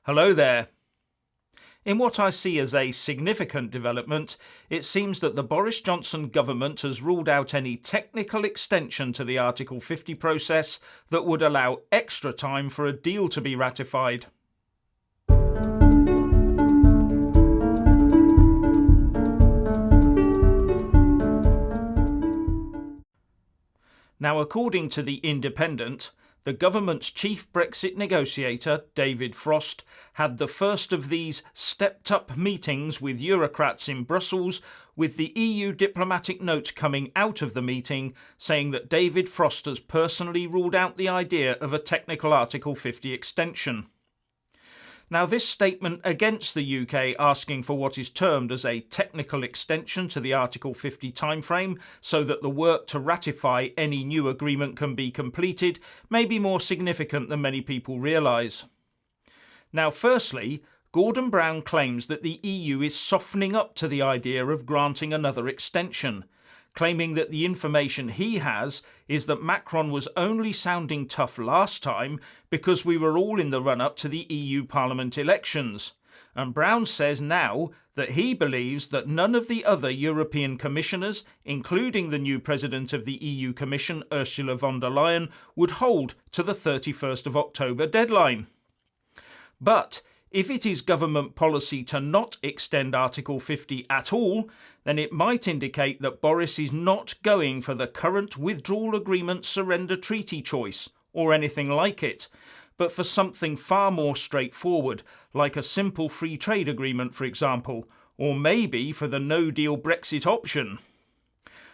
Hello there. In what I see as a significant development, it seems that the Boris Johnson government has ruled out any technical extension to the Article 50 process that would allow extra time for a deal to be ratified. Now, according to The Independent, the government's chief Brexit negotiator, David Frost, had the first of these stepped-up meetings with Eurocrats in Brussels, with the EU diplomatic note coming out of the meeting saying that David Frost has personally ruled out the idea of a technical Article 50 extension. Now, this statement against the UK asking for what is termed as a technical extension to the Article 50 timeframe so that the work to ratify any new agreement can be completed may be more significant than many people realise. Now, firstly, Gordon Brown claims that the EU is softening up to the idea of granting another extension, claiming that the information he has is that Macron was only sounding tough last time because we were all in the run-up to the EU Parliament elections. And Brown says now that he believes that none of the other European commissioners, including the new president of the EU Commission, Ursula von der Leyen, would hold to the 31st of October deadline. But if it is government policy to not extend Article 50 at all, then it might indicate that Boris is not going for the current Withdrawal Agreement surrender treaty choice, or anything like it, but for something far more straightforward, like a simple free trade agreement, for example, or maybe for the no-deal Brexit option.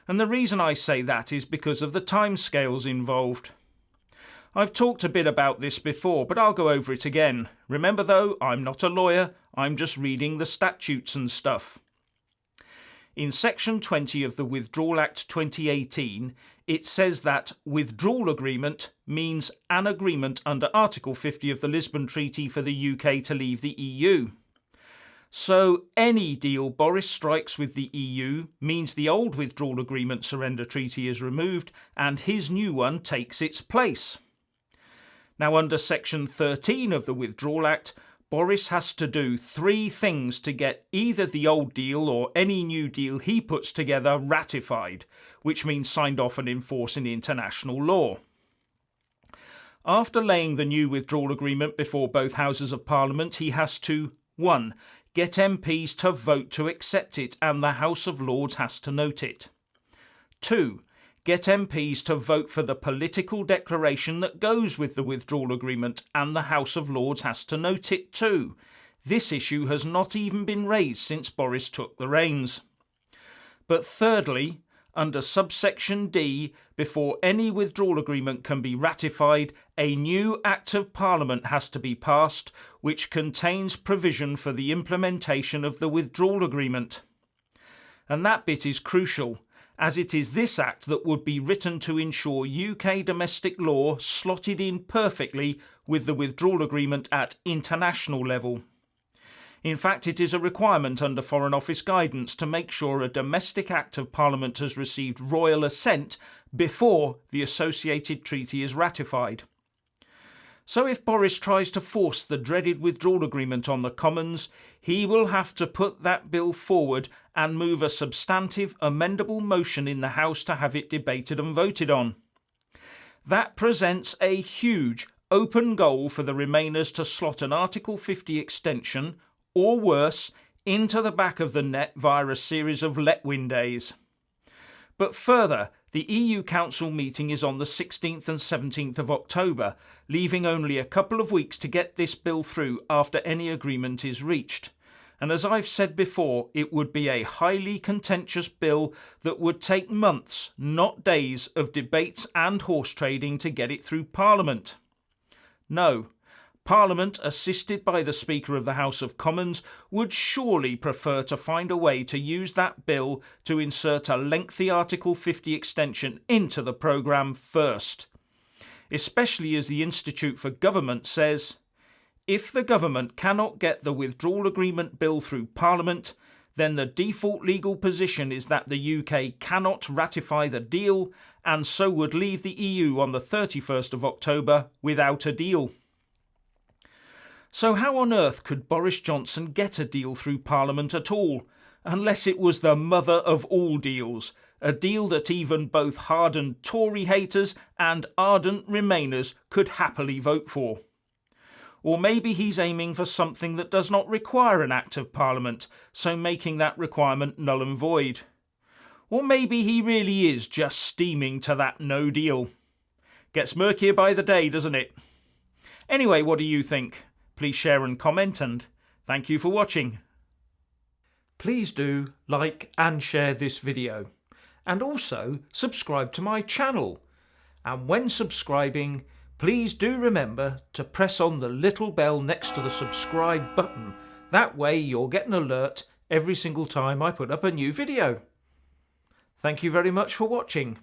And the reason I say that is because of the timescales involved. I've talked a bit about this before, but I'll go over it again. Remember though, I'm not a lawyer, I'm just reading the statutes and stuff. In Section 20 of the Withdrawal Act 2018, it says that withdrawal agreement means an agreement under Article 50 of the Lisbon Treaty for the UK to leave the EU. So any deal Boris strikes with the EU means the old withdrawal agreement surrender treaty is removed and his new one takes its place. Now, under Section 13 of the Withdrawal Act, Boris has to do three things to get either the old deal or any new deal he puts together ratified, which means signed off and enforced in international law. After laying the new withdrawal agreement before both Houses of Parliament, he has to 1. Get MPs to vote to accept it and the House of Lords has to note it. 2. Get MPs to vote for the political declaration that goes with the withdrawal agreement and the House of Lords has to note it too. This issue has not even been raised since Boris took the reins. But thirdly, under subsection D, before any withdrawal agreement can be ratified, a new Act of Parliament has to be passed which contains provision for the implementation of the withdrawal agreement. And that bit is crucial, as it is this act that would be written to ensure UK domestic law slotted in perfectly with the withdrawal agreement at international level. In fact, it is a requirement under Foreign Office guidance to make sure a domestic Act of Parliament has received royal assent before the associated treaty is ratified. So if Boris tries to force the dreaded withdrawal agreement on the Commons, he will have to put that bill forward and move a substantive amendable motion in the House to have it debated and voted on. That presents a huge open goal for the Remainers to slot an Article 50 extension, or worse, into the back of the net via a series of let-win days. But further, the EU Council meeting is on the 16th and 17th of October, leaving only a couple of weeks to get this bill through after any agreement is reached. And as I've said before, it would be a highly contentious bill that would take months, not days, of debates and horse trading to get it through Parliament. No. Parliament, assisted by the Speaker of the House of Commons, would surely prefer to find a way to use that bill to insert a lengthy Article 50 extension into the programme first. Especially as the Institute for Government says, if the government cannot get the withdrawal agreement bill through Parliament, then the default legal position is that the UK cannot ratify the deal and so would leave the EU on the 31st of October without a deal. So how on earth could Boris Johnson get a deal through Parliament at all, unless it was the mother of all deals, a deal that even both hardened Tory haters and ardent Remainers could happily vote for? Or maybe he's aiming for something that does not require an Act of Parliament, so making that requirement null and void. Or maybe he really is just steaming to that no deal. Gets murkier by the day, doesn't it? Anyway, what do you think? Please share and comment, and thank you for watching. Please do like and share this video, and also subscribe to my channel. And when subscribing, please do remember to press on the little bell next to the subscribe button. That way you'll get an alert every single time I put up a new video. Thank you very much for watching.